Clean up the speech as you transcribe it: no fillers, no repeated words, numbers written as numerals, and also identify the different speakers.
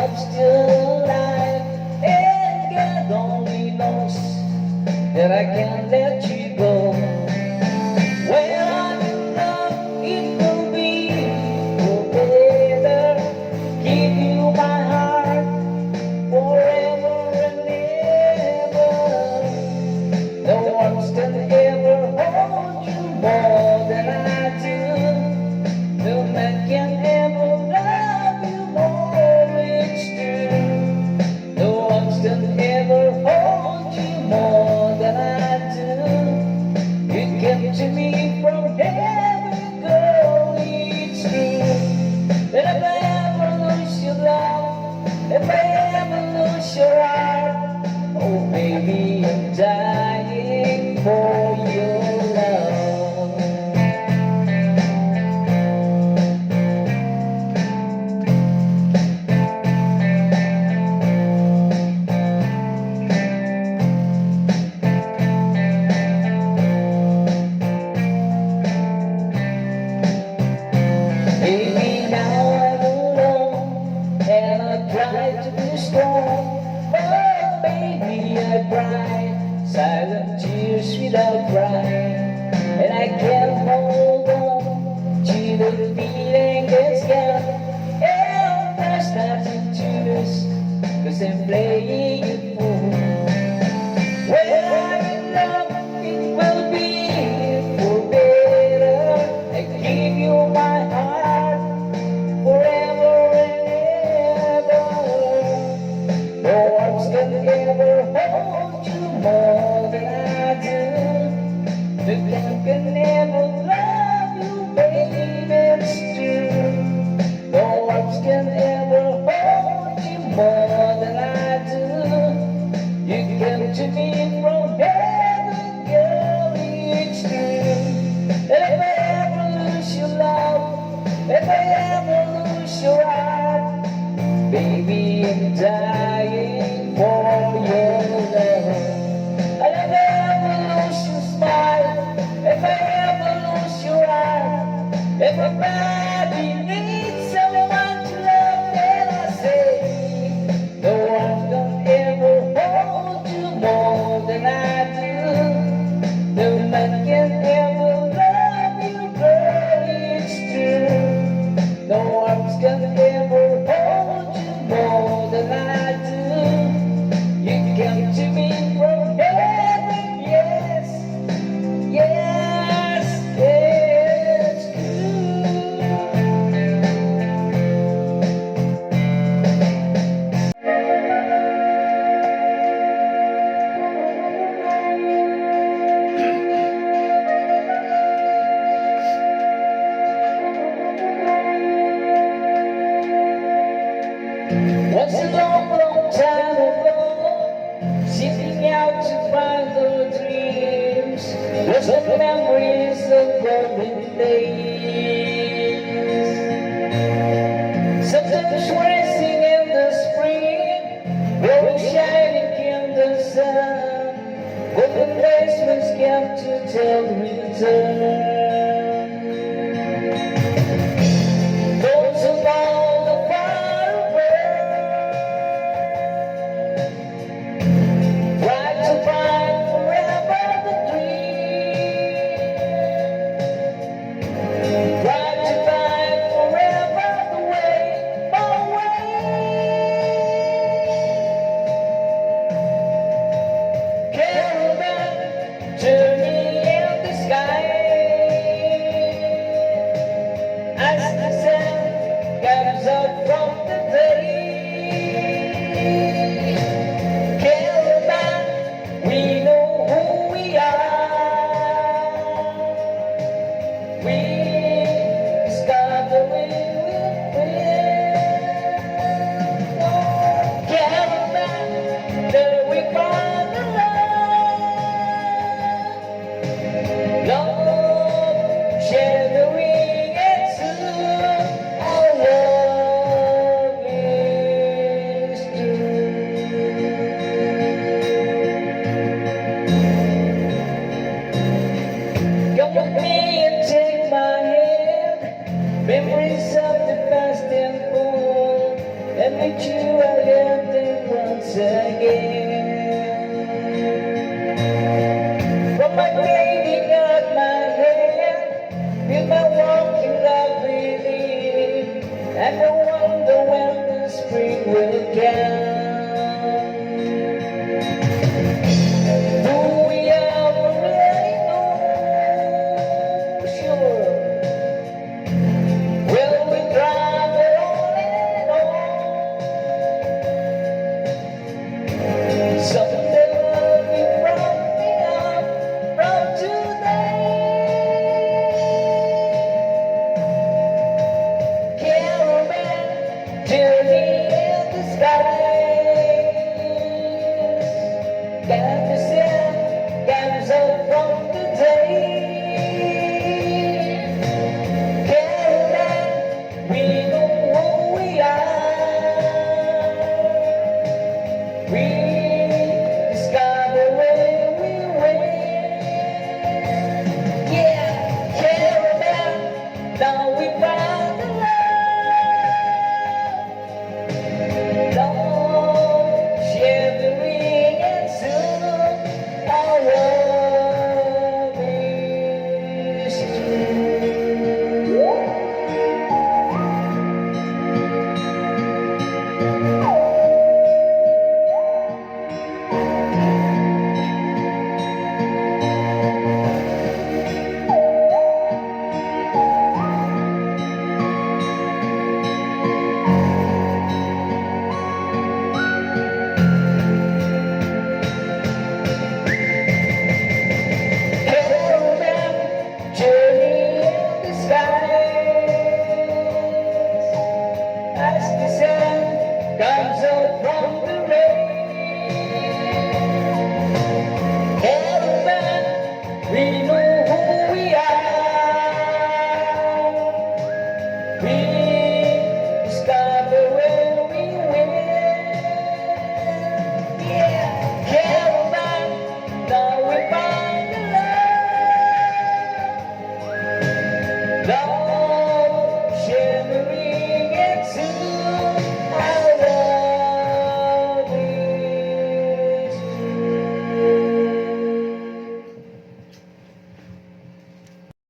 Speaker 1: I'm still alive, and God only knows that I can't let you go. When I'm in love, it will be forever. Give you my heart forever and ever. No one's gonna ever hold you more than I do. No man can ever love you more, it's true. No one's gonna ever hold you more than I do. You came to me from heaven, girl, it's true. And if I ever lose your love, if I ever lose your heart, oh baby, I'm dying for your love. Baby, now I'm alone, and I try to be strong. But baby, I cry silent tears without crying, and I can't hold on to the feeling that's gone. And there's nothing to lose, 'cause I'm playing it fool. When I'm in love, it will be for better. I give you my heart forever and ever. No one's gonna ever hold you more than I do. No one can ever love you, baby, it's true. No one's gonna ever hold you more than I do. You came to me from heaven, girl, it's true. And if I ever lose your love, if I ever lose your heart, baby, I'm dying for your love. And if I ever lose your smile, if I ever lose your heart, everybody needs someone to love, and I say, no one can ever hold you more than I do. No man can ever love you, girl, it's true. No one's gonna ever hold you more than I do. You came to me from heaven, yes, yes, it's true. Once a long, long time ago, seeking out to find the dreams, was the memories of golden days. Sometimes racing in the spring, blowing shining in the sun. Golden days was kept to tell the return. Those along the far away, try to find forever the dream. Try to find forever the way, my way. Caravan journey in the sky, as the sun comes up from the day. Caravan, we know who we are. We start the way we've been. Caravan, there we find the love. Love sharing it soon. Oh, love. And I wonder when the spring will come. Do we ever really know? Sure. Will we drive it on and on? Someday we'll be from me up from today. Caravan journey in the skies. Can't send comes up from the day. Caravan, we know who we are. We discover where we went. Yeah, caravan, now we found the love. Love, shivering and soon our love is true. Caravan, journey in the skies. As the sun comes up from the rain. Caravan, we know who we are. We